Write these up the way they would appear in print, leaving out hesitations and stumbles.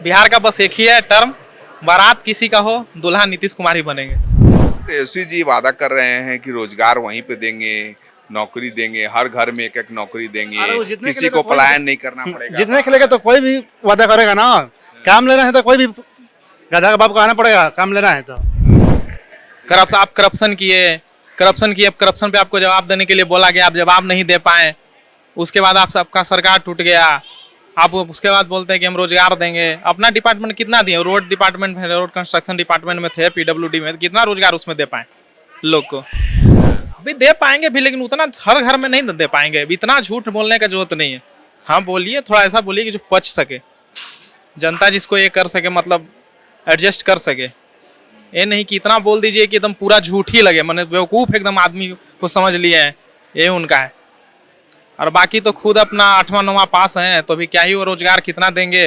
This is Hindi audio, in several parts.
बिहार का बस एक ही है टर्म, बारात किसी का हो, दूल्हा नीतीश कुमार ही बनेंगे। तेजस्वी जी वादा कर रहे हैं कि रोजगार वहीं पे देंगे, नौकरी देंगे, हर घर में एक एक नौकरी देंगे, अरे वो जितने के किसी लिए को तो कोई- पलायन नहीं करना पड़ेगा। जितने खेलेगा तो कोई भी वादा करेगा ना। काम लेना है तो कोई भी गधा का बाप को आना पड़ेगा, काम लेना है तो। आप करप्शन किए, अब करप्शन पे आपको जवाब देने के लिए बोला गया, आप जवाब नहीं दे पाए, उसके बाद आप सबका सरकार टूट गया, आप उसके बाद बोलते हैं कि हम रोजगार देंगे। अपना डिपार्टमेंट कितना दिए, रोड डिपार्टमेंट में, रोड कंस्ट्रक्शन डिपार्टमेंट में थे, पीडब्ल्यूडी में, कितना रोजगार उसमें दे पाए लोग को? अभी दे पाएंगे भी, लेकिन उतना हर घर में नहीं दे पाएंगे। इतना झूठ बोलने का जरूरत नहीं है। हाँ बोलिए, थोड़ा ऐसा बोलिए कि जो पच सके, जनता जिसको ये कर सके, मतलब एडजस्ट कर सके। ये नहीं कि इतना बोल दीजिए कि एकदम पूरा झूठ ही लगे, मैंने बेवकूफ़ एकदम आदमी को समझ लिए हैं, ये उनका है। और बाकी तो खुद अपना 8वां 9वां पास हैं, तो अभी क्या ही वो रोजगार कितना देंगे।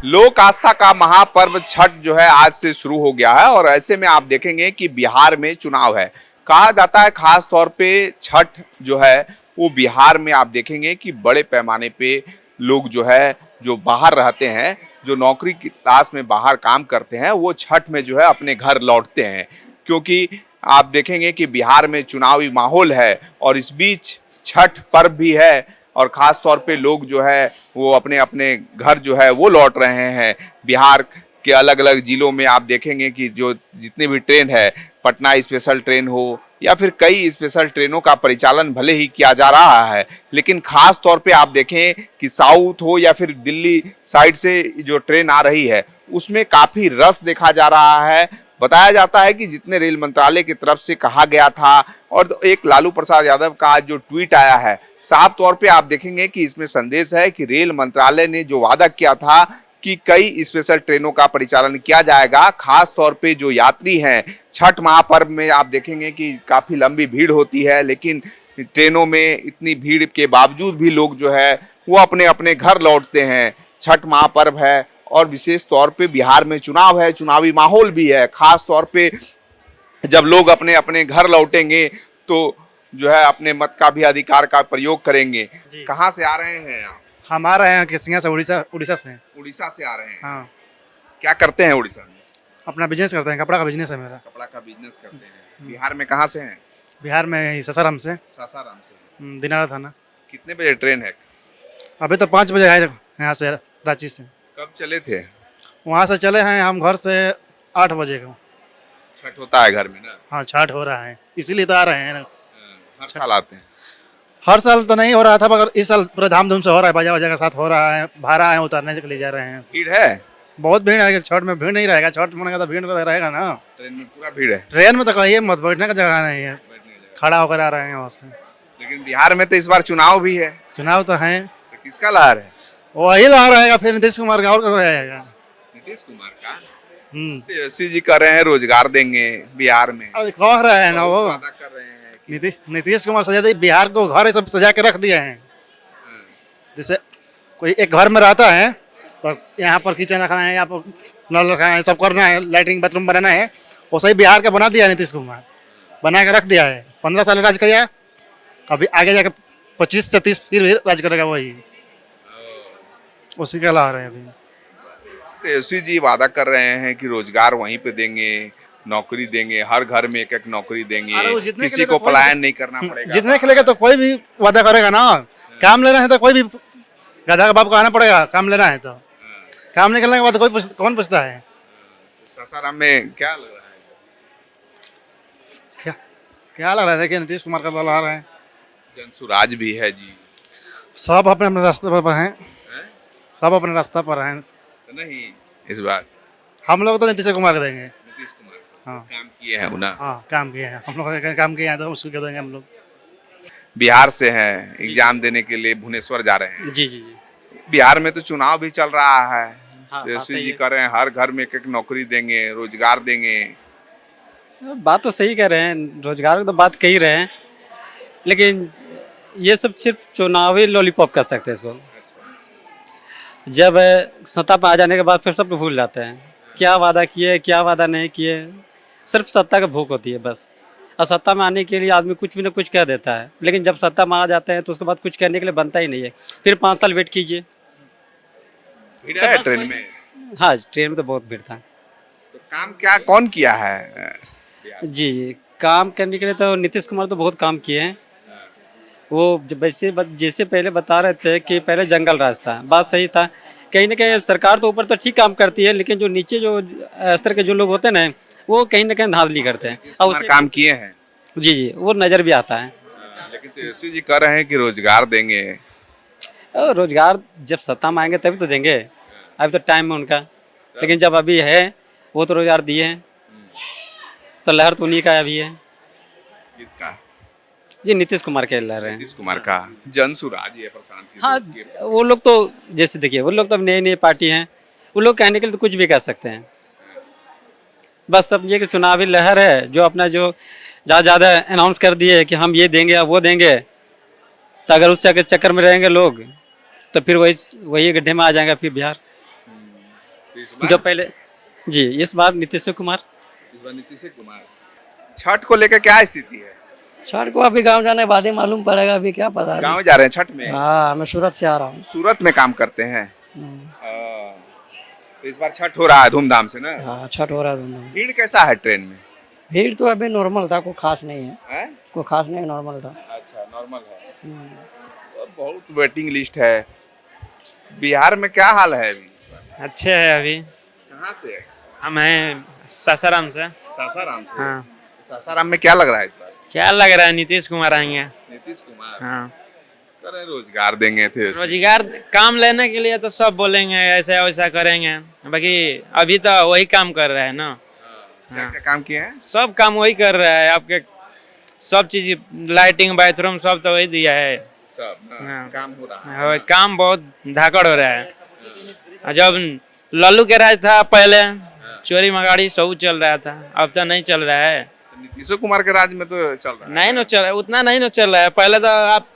लोक आस्था का महापर्व छठ जो है आज से शुरू हो गया है और ऐसे में आप देखेंगे कि बिहार में चुनाव है। कहा जाता है खास तौर पे छठ जो है वो बिहार में आप देखेंगे कि बड़े पैमाने पे लोग जो है जो बाहर रहते हैं, जो नौकरी की तलाश में बाहर काम करते हैं, वो छठ में जो है अपने घर लौटते हैं, क्योंकि आप देखेंगे कि बिहार में चुनावी माहौल है और इस बीच छठ पर्व भी है और ख़ास तौर पे लोग जो है वो अपने अपने घर जो है वो लौट रहे हैं। बिहार के अलग अलग ज़िलों में आप देखेंगे कि जो जितनी भी ट्रेन है, पटना स्पेशल ट्रेन हो या फिर कई स्पेशल ट्रेनों का परिचालन भले ही किया जा रहा है, लेकिन ख़ास तौर पे आप देखें कि साउथ हो या फिर दिल्ली साइड से जो ट्रेन आ रही है उसमें काफ़ी रस देखा जा रहा है। बताया जाता है कि जितने रेल मंत्रालय की तरफ से कहा गया था और एक लालू प्रसाद यादव का आज जो ट्वीट आया है, साफ तौर पे आप देखेंगे कि इसमें संदेश है कि रेल मंत्रालय ने जो वादा किया था कि कई स्पेशल ट्रेनों का परिचालन किया जाएगा। खास तौर पे जो यात्री हैं, छठ महापर्व में आप देखेंगे कि काफ़ी लंबी भीड़ होती है, लेकिन ट्रेनों में इतनी भीड़ के बावजूद भी लोग जो है वो अपने अपने घर लौटते हैं। छठ महापर्व है और विशेष तौर पे बिहार में चुनाव है, चुनावी माहौल भी है। खास तौर पे जब लोग अपने अपने घर लौटेंगे तो जो है अपने मत का भी अधिकार का प्रयोग करेंगे। कहाँ से आ रहे हैं आप? हम आ रहे हैं किसिया से, उड़ीसा से हैं। उड़ीसा से आ रहे हैं। हाँ, क्या करते हैं उड़ीसा में? अपना बिजनेस करते हैं, कपड़ा का बिजनेस है मेरा। कपड़ा का बिजनेस करते हैं। बिहार में कहाँ से हैं? बिहार में सासाराम से, सासाराम से। दिनारा थाना। कितने बजे ट्रेन है? अभी तो 5 बजे आए यहाँ से, रांची से। कब चले थे? वहाँ से चले हैं हम घर से 8 बजे को। छठ होता है घर में ना? हाँ, छठ हो रहा है, इसीलिए तो आ रहे हैं। हर साल आते हैं? हर साल तो नहीं हो रहा था, मगर इस साल पूरा धामधूम से हो रहा है, बाजा बाजा के साथ हो रहा है। भाड़ा है, उतारने के लिए जा रहे हैं। भीड़ है? बहुत भीड़ है। छठ में भीड़ नहीं रहेगा, छठ मनेगा तो भीड़ तो रहेगा ना। ट्रेन में पूरा भीड़ है? ट्रेन में तो कहिए मत, बैठने का जगह नहीं है, खड़ा होकर आ रहे हैं वहाँ से। लेकिन बिहार में तो इस बार चुनाव भी है। चुनाव तो है, तो किसका लहर है? वही ला रहेगा फिर नीतीश कुमार का, और कौन आएगा? नीतीश कुमार का। तेजस्वी जी कह रहे हैं रोजगार देंगे बिहार में, अरे कह रहे हैं ना वो, वादा कर रहे हैं कि नीतीश कुमार सजा दे, बिहार को घर सब सजा के रख दिए हैं। जैसे कोई एक घर में रहता है तो यहाँ पर किचन रखना है, यहाँ पर नल रखना है, सब करना है, लैट्रिन बाथरूम बनाना है, वो सही बिहार का बना दिया है नीतीश कुमार, बना के रख दिया है। 15 साल राज किया, अभी आगे जाकर 25 से 30 फिर राज करेगा वही, उसी का ला रहे हैं अभी। तेजस्वी जी वादा कर रहे हैं कि रोजगार वहीं पे देंगे, नौकरी देंगे, हर घर में एक एक नौकरी देंगे, अरे वो जितने किसी के लिए को तो कोई- पलायन नहीं करना पड़ेगा। जितने खेलेगा तो कोई भी वादा करेगा ना। काम लेना है तो कोई भी गधा का बाप को आना पड़ेगा, काम लेना है तो। काम नहीं करने के बाद कौन पूछता है? सासाराम में क्या लग रहा है? क्या लग रहा है कि नीतीश कुमार का दल आ रहा है। जनसुराज भी है जी। सब अपने अपने रास्ते पर हैं, सब अपने रास्ते पर हैं। तो नहीं इस बार हम लोग तो नीतीश कुमार को देंगे। नीतीश कुमार हाँ, काम किए हैं ना? हाँ, काम किए हैं हम लोग, काम किए हैं तो उसको क्या देंगे हम लोग। बिहार से हैं, एग्जाम देने के लिए भुवनेश्वर जा रहे हैं। जी जी जी। बिहार में तो चुनाव भी चल रहा है। हाँ, तेजस्वी सही जी है। कह रहे हैं हर घर में एक एक नौकरी देंगे, रोजगार देंगे। बात तो सही कह रहे हैं, रोजगार की तो बात कह ही रहे हैं, लेकिन ये सब सिर्फ चुनावी लॉलीपॉप कर सकते हैं इसको। जब सत्ता पर आ जाने के बाद फिर सब भूल जाते हैं क्या वादा किए, क्या वादा नहीं किए। सिर्फ सत्ता का भूख होती है बस, और सत्ता में आने के लिए आदमी कुछ भी ना कुछ कह देता है, लेकिन जब सत्ता में आ जाते हैं तो उसके बाद कुछ कहने के लिए बनता ही नहीं है। फिर 5 साल वेट कीजिए। भीड़ है ट्रेन में? हाँ ट्रेन में तो बहुत भीड़ था। तो काम क्या कौन किया है? जी जी, काम करने के लिए तो नीतीश कुमार तो बहुत काम किए हैं। वो जैसे पहले बता रहे थे कि पहले जंगल राज था, बात सही था। कहीं ना कहीं सरकार तो ऊपर तो ठीक काम करती है, लेकिन जो नीचे जो स्तर के जो लोग होते हैं ना, वो कहीं ना कहीं धांधली करते हैं और कुमार काम किए हैं। जी जी, वो नज़र भी आता है। लेकिन तेजस्वी जी कह रहे हैं कि रोजगार देंगे। और रोजगार जब सत्ता में आएंगे तभी तो देंगे, अभी तो टाइम है उनका। लेकिन जब अभी है वो तो रोजगार दिए हैं, तो लहर तो उन्हीं का अभी है। किसका? जी नीतीश कुमार के लहर हैं। नीतीश कुमार का जनसुराज है, प्रशांत हाँ, किशोर वो लोग तो जैसे देखिए, वो लोग तो अब नई नई पार्टी हैं, वो लोग कहने के लिए तो कुछ भी कह सकते हैं। बस समझिए कि चुनावी लहर है, जो अपना जो ज़्यादा अनाउंस कर दिए कि हम ये देंगे या वो देंगे, तो अगर उस चक्कर में रहेंगे लोग तो फिर वही गड्ढे में आ जाएगा फिर बिहार। के। इस बार- जो पहले जी, इस बार नीतीश कुमार। इस बार नीतीश कुमार। छठ को लेकर क्या स्थिति है? छठ को अभी गांव जाने के बाद ही मालूम पड़ेगा, अभी क्या पता अभी। गाँव जा रहे हैं छठ में? हाँ, मैं सूरत से आ रहा हूँ। सूरत में काम करते हैं। तो इस बार छठ हो रहा है धूमधाम से ना? हाँ, छठ हो रहा है धूमधाम। भीड़ कैसा है ट्रेन में? भीड़ तो अभी नॉर्मल था, कोई खास नहीं है। हैं? कोई खास नहीं, नॉर्मल था। अच्छा, नॉर्मल है। तो बहुत वेटिंग लिस्ट है। बिहार में क्या हाल है अभी इस बार? अच्छे है अभी। कहाँ से है? हम हैं सासाराम से। सासाराम से। हाँ, सासाराम में क्या लग रहा है इस बार? क्या लग रहा है नीतीश कुमार आएंगे। नीतीश कुमार। हाँ, कह रहे हैं रोजगार देंगे थे। रोजगार काम लेने के लिए तो सब बोलेंगे ऐसा वैसा करेंगे, बाकी अभी तो वही काम कर रहे हैं ना। क्या क्या काम किए हैं? सब काम वही कर रहा है आपके, सब चीज लाइटिंग बाथरूम सब तो वही दिया है। सब ना, हाँ। काम हो रहा है। हाँ, काम बहुत धाकड़ हो रहा है। और जब लल्लू के राज था पहले, चोरी मगाड़ी सब चल रहा था, अब तो नहीं चल रहा है। तो नीतीश कुमार के राज में तो चल रहा है। नहीं न चल रहा है, उतना नहीं न चल रहा है। पहले तो आप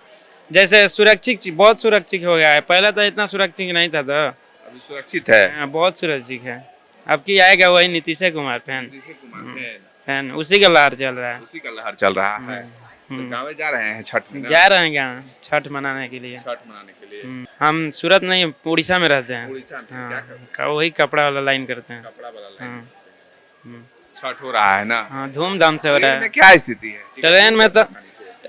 जैसे सुरक्षित, बहुत सुरक्षित हो गया है, पहले तो इतना सुरक्षित नहीं था। तो अभी सुरक्षित है। हाँ, बहुत सुरक्षित है। अब की आएगा वही नीतीश कुमार फैन नीतीश कुमार है। फैन, उसी का लहर चल रहा है। उसी का लहर चल रहा है। तो गाँव जा रहे हैं छठ में ना? जा रहे हैं यहाँ छठ मनाने के लिए। छठ मनाने के लिए। हम सूरत नहीं, उड़ीसा में रहते हैं। उड़ीसा में क्या हाँ, करते वही कपड़ा वाला लाइन करते हैं। हैं? कपड़ा वाला लाइन। हाँ, छठ हो रहा है ना? हाँ, धूमधाम से हो रहा ट्रेन है। में क्या स्थिति है? ट्रेन में तो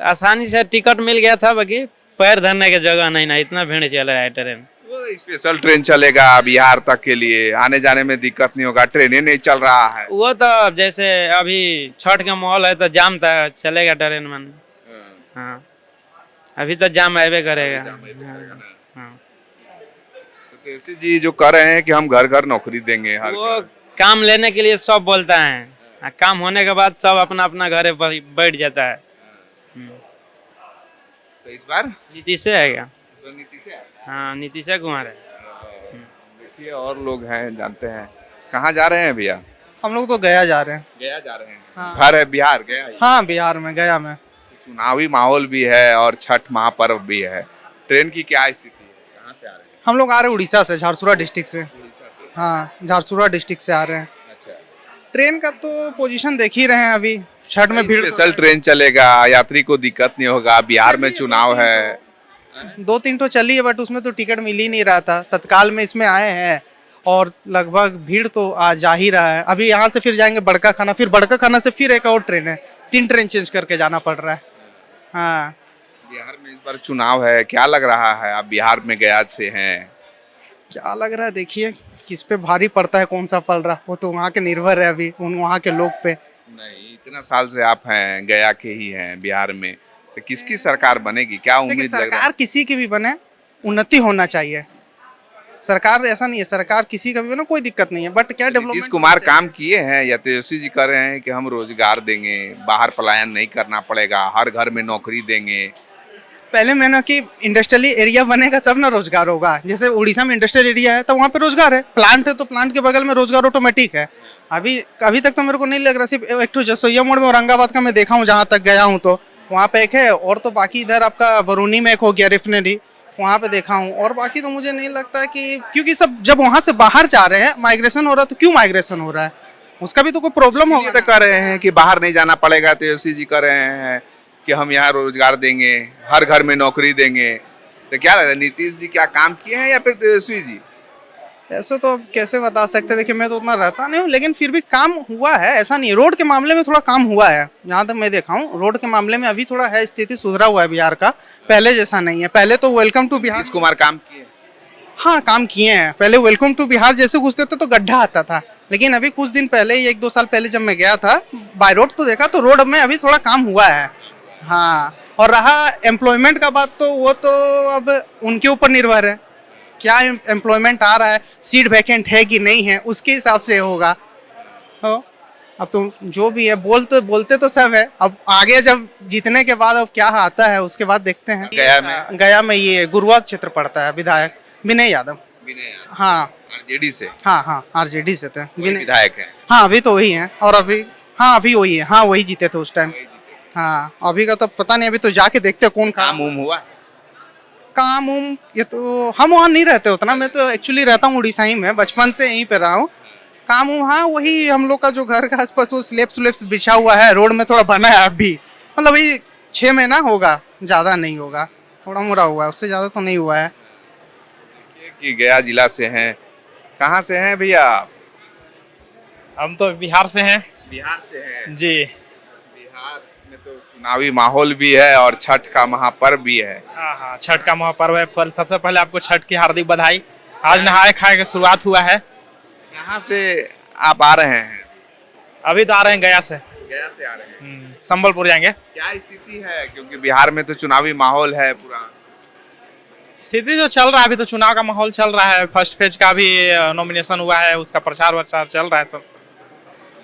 आसानी से टिकट मिल गया था, बाकी पैर धरने की जगह नहीं ना, इतना भीड़ चल रहा है ट्रेन। वो स्पेशल ट्रेन चलेगा बिहार तक के लिए, आने जाने में दिक्कत नहीं होगा। ट्रेन ही नहीं चल रहा है। वो तो जैसे अभी छठ का माहौल है तो जाम था, चलेगा ट्रेन में। हाँ, अभी तो जाम आएबे करेगा। हाँ, तो तेजस्वी जी जो कह रहे हैं कि हम घर घर नौकरी देंगे हर वो काम लेने के लिए सब बोलता है, काम होने के बाद सब अपना अपना घर बैठ जाता है। तो इस बार नीतीश से आएगा। तो नीतीश है। हाँ, नीतीश कुमार है। देखिए और लोग हैं, जानते हैं। कहाँ जा रहे हैं भैया? हम लोग तो गया जा रहे हैं। गया जा रहे हैं। हाँ। घर है बिहार गया ही। हाँ, बिहार में, गया में। चुनावी माहौल भी है और छठ महापर्व भी है। ट्रेन की क्या स्थिति है? कहाँ से आ रहे हैं? हम लोग आ रहे हैं उड़ीसा से, झारसुगुड़ा डिस्ट्रिक्ट से। उड़ीसा से। हाँ, झारसुगुड़ा डिस्ट्रिक्ट से आ रहे हैं। अच्छा। ट्रेन का तो पोजीशन देख ही रहे हैं, अभी छठ में भीड़ तो स्पेशल ट्रेन चलेगा, यात्री को दिक्कत नहीं होगा। बिहार में चुनाव है। 2-3 तो चली है, बट उसमें तो टिकट मिल ही नहीं रहा था। तत्काल में इसमें आए हैं और लगभग भीड़ तो आ जा ही रहा है। अभी यहाँ से फिर जाएंगे बड़का खाना, फिर बड़का खाना से फिर एक और ट्रेन है। 3 ट्रेन चेंज करके जाना पड़ रहा है। हाँ, बिहार में इस बार चुनाव है, क्या लग रहा है? आप बिहार में गया से हैं। क्या लग रहा है, देखिए किस पे भारी पड़ता है, कौन सा पड़ रहा है, वो तो वहाँ के निर्भर है अभी, उन वहाँ के लोग पे। नहीं, इतना साल से आप हैं, गया के ही हैं बिहार में, तो किसकी सरकार बनेगी? क्या देखिए, उम्मीद लग रहा है? सरकार किसी की भी बने, उन्नति होना चाहिए। सरकार ऐसा नहीं है, सरकार किसी का भी बने, कोई दिक्कत नहीं है, बट क्या नीतीश डेवलपमेंट कुमार काम किए हैं या तेजस्वी जी कह रहे हैं कि हम रोजगार देंगे, बाहर पलायन नहीं करना पड़ेगा, हर घर में नौकरी देंगे? पहले मैंने कि इंडस्ट्रियल एरिया बनेगा तब ना रोजगार होगा। जैसे उड़ीसा में इंडस्ट्रियल एरिया है तो वहाँ पे रोजगार है, प्लांट है तो प्लांट के बगल में रोजगार ऑटोमेटिक है। अभी तक तो मेरे को नहीं लग रहा। सिर्फ एक तो जसोइया मोड़ में औरंगाबाद का मैं देखा हूँ, जहाँ तक गया हूँ तो वहाँ पे एक है, और तो बाकी इधर आपका बरूनी में एक हो गया रिफिनरी, वहाँ पे देखा हूँ। और बाकी तो मुझे नहीं लगता कि, क्योंकि सब जब वहाँ से बाहर जा रहे हैं, माइग्रेशन हो रहा है, तो क्यों माइग्रेशन हो रहा है? उसका भी तो कोई प्रॉब्लम होगा। तो कह रहे हैं कि बाहर नहीं जाना पड़ेगा। तेजस्वी जी कह रहे हैं कि हम यहाँ रोजगार देंगे, हर घर में नौकरी देंगे। तो क्या लगता है, नीतीश जी क्या काम किए हैं या फिर तेजस्वी जी? ऐसे तो अब कैसे बता सकते, देखिए मैं तो उतना रहता नहीं हूँ, लेकिन फिर भी काम हुआ है, ऐसा नहीं। रोड के मामले में थोड़ा काम हुआ है, जहाँ तक मैं देखा हूँ रोड के मामले में अभी थोड़ा है, स्थिति सुधरा हुआ है बिहार का, पहले जैसा नहीं है। पहले तो वेलकम टू बिहार, नीतीश कुमार काम किए। हाँ काम किए हैं। पहले वेलकम टू बिहार जैसे घुसते थे तो गड्ढा आता था, लेकिन अभी कुछ दिन पहले, 1-2 साल पहले जब मैं गया था बाय रोड तो देखा, तो रोड में अभी थोड़ा काम हुआ है। हाँ, और रहा एम्प्लॉयमेंट का बात, तो वो तो अब उनके ऊपर निर्भर है, क्या एम्प्लॉयमेंट आ रहा है, सीट वैकेंट है कि नहीं है, उसके हिसाब से होगा। तो अब तो जो भी है, बोलते तो सब है, अब आगे जब जीतने के बाद अब क्या आता है उसके बाद देखते हैं। गया में ये गुरुवार क्षेत्र पड़ता है, विधायक विनय यादव। हाँ आरजेडी से। हाँ आरजेडी से थे विधायक है। हाँ अभी तो वही है, और अभी वही है। हाँ वही जीते थे उस टाइम। हाँ अभी का तो पता नहीं, अभी तो जाके देखते हैं कौन काम हुआ। काम ये तो हम वहाँ नहीं रहते उतना, मैं तो एक्चुअली रहता हूँ उड़ीसा ही में, बचपन से यहीं पे रहा हूँ। काम हाँ वही हम लोग का जो घर के आसपास वो स्लेब्स बिछा हुआ है, रोड में थोड़ा बना है अभी, मतलब वही 6 महीना होगा, ज़्यादा नहीं होगा, थोड़ा मोड़ा हुआ है, उससे ज़्यादा तो नहीं हुआ है। कि गया जिला से हैं, कहाँ से हैं भैया? हम तो बिहार से हैं। बिहार से हैं जी। बिहार में तो चुनावी माहौल भी है और छठ का महापर्व भी है। हाँ, छठ का महापर्व है। पर सबसे पहले आपको छठ की हार्दिक बधाई। आज नहाए खाए की शुरुआत हुआ है। कहाँ से आप आ रहे हैं? अभी तो आ रहे हैं गया से। गया से आ रहे हैं। संबलपुर जाएंगे। क्या स्थिति है, क्योंकि बिहार में तो चुनावी माहौल है पूरा? स्थिति जो चल रहा है, अभी तो चुनाव का माहौल चल रहा है। फर्स्ट फेज का भी नॉमिनेशन हुआ है, उसका प्रचार वचार चल रहा है सब।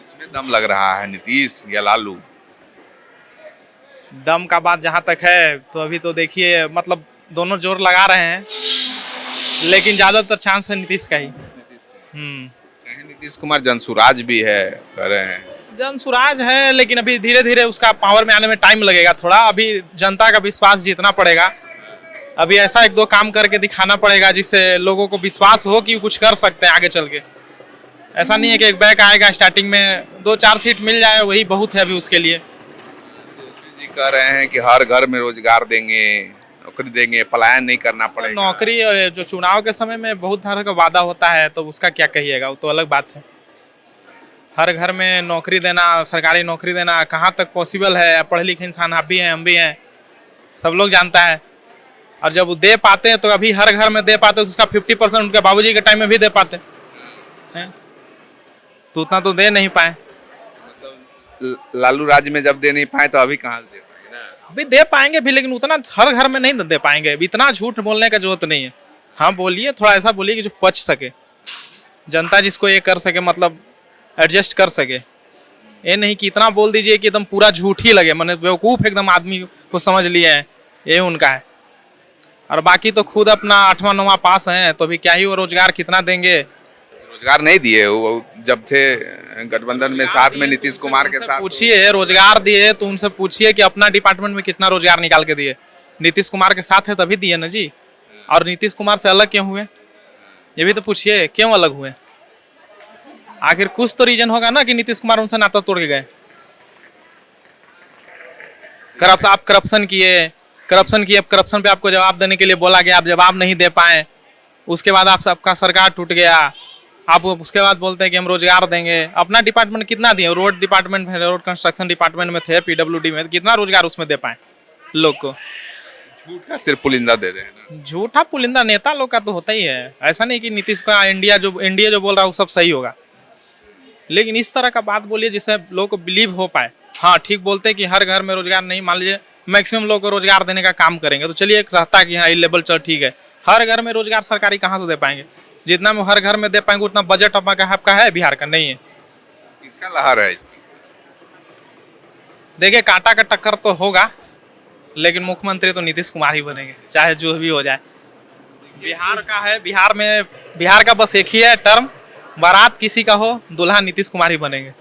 इसमें दम लग रहा है नीतीश या लालू? दम का बात जहाँ तक है तो अभी तो देखिए, मतलब दोनों जोर लगा रहे हैं, लेकिन ज्यादातर चांस है नीतीश का ही। नीतीश कुमार जनसुराज भी है कह रहे हैं। जनसुराज है, लेकिन अभी धीरे धीरे उसका पावर में आने में टाइम लगेगा थोड़ा। अभी जनता का विश्वास जीतना पड़ेगा। अभी ऐसा 1-2 काम करके दिखाना पड़ेगा जिससे लोगों को विश्वास हो कि कुछ कर सकते हैं आगे चल के। ऐसा नहीं है कि एक बैक आएगा, स्टार्टिंग में 2-4 सीट मिल जाए वही बहुत है अभी उसके लिए। जी कह रहे हैं कि हर घर में रोजगार देंगे, नौकरी देंगे, पलायन नहीं करना पड़ेगा। नौकरी जो चुनाव के समय में बहुत तरह का वादा होता है, तो उसका क्या कहिएगा, वो तो अलग बात है। हर घर में नौकरी देना, सरकारी नौकरी देना कहाँ तक पॉसिबल है? पढ़े लिखे इंसान आप भी हैं, हम भी हैं, सब लोग जानता है। और जब वो दे पाते हैं तो अभी हर घर में दे पाते, तो उसका 50% उनके बाबूजी के टाइम में भी दे पाते हैं, तो उतना तो दे नहीं पाए। लालू राज्य में जब दे नहीं पाए तो अभी कहाँ दे पाएंगे ना? अभी दे पाएंगे भी, लेकिन उतना हर घर में नहीं दे पाएंगे। इतना झूठ बोलने का जरूरत नहीं है। हाँ बोलिए, थोड़ा ऐसा बोलिए कि जो पच सके, जनता जिसको ये कर सके, मतलब एडजस्ट कर सके। ये नहीं कि इतना बोल दीजिए कि एकदम पूरा झूठ ही लगे, मैंने बेवकूफ़ एकदम आदमी को समझ लिए हैं, ये उनका है। और बाकी तो खुद अपना 8वां 9वां पास हैं, तो अभी क्या ही वो रोजगार कितना देंगे? रोजगार नहीं दिए वो जब थे गठबंधन में साथ में नीतीश कुमार के साथ। पूछिए, रोजगार दिए तो उनसे पूछिए कि अपना डिपार्टमेंट में कितना रोजगार निकाल के दिए। नीतीश कुमार के साथ है तभी दिए ना जी। और नीतीश कुमार से अलग क्यों हुए, ये भी तो पूछिए, क्यों अलग हुए? आखिर कुछ तो रीजन होगा ना कि नीतीश कुमार उनसे नाता तोड़ के गए। आप करप्शन किए, करप्शन पे आपको जवाब देने के लिए बोला गया, आप जवाब नहीं दे पाए। उसके बाद आप सबका सरकार टूट गया। आप उसके बाद बोलते हैं कि हम रोजगार देंगे। अपना डिपार्टमेंट कितना दिए? रोड डिपार्टमेंट में, रोड कंस्ट्रक्शन डिपार्टमेंट में थे, PWD में, कितना रोजगार उसमें दे पाए लोग को? झूठ का सिर्फ पुलिंदा दे रहे हैं ना। झूठा पुलिंदा नेता लोग का तो होता ही है। ऐसा नहीं कि नीतीश का एनडीए जो बोल रहा है वो सब सही होगा, लेकिन इस तरह का बात बोलिए जिससे लोगों को बिलीव हो पाए। हाँ ठीक बोलते हैं कि हर घर में रोजगार नहीं, मान लीजिए मैक्सिमम लोग को रोजगार देने का काम करेंगे तो चलिए एक रहता है कि हाँ ये लेवल चल ठीक है। हर घर में रोजगार सरकारी कहाँ से दे पाएंगे? जितना में हर घर में दे पाएंगे उतना बजट आपका है, बिहार का नहीं है। इसका लहर है। देखिए कांटा का टक्कर तो होगा, लेकिन मुख्यमंत्री तो नीतीश कुमार ही बनेंगे, चाहे जो भी हो जाए। बिहार का है, बिहार का बस एक ही है टर्म, बारात किसी का हो, दूल्हा नीतीश कुमार ही बनेंगे,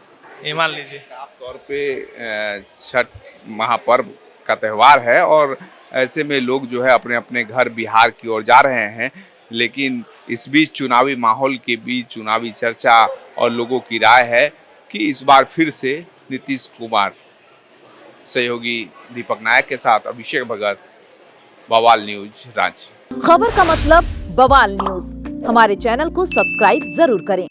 ये मान लीजिए। साफ तौर पे छठ महापर्व का त्यौहार है और ऐसे में लोग जो है अपने अपने घर बिहार की ओर जा रहे हैं, लेकिन इस बीच चुनावी माहौल के बीच चुनावी चर्चा और लोगों की राय है कि इस बार फिर से नीतीश कुमार। सहयोगी दीपक नायक के साथ अभिषेक भगत, बवाल न्यूज, रांची। खबर का मतलब बवाल न्यूज। हमारे चैनल को सब्सक्राइब जरूर करें।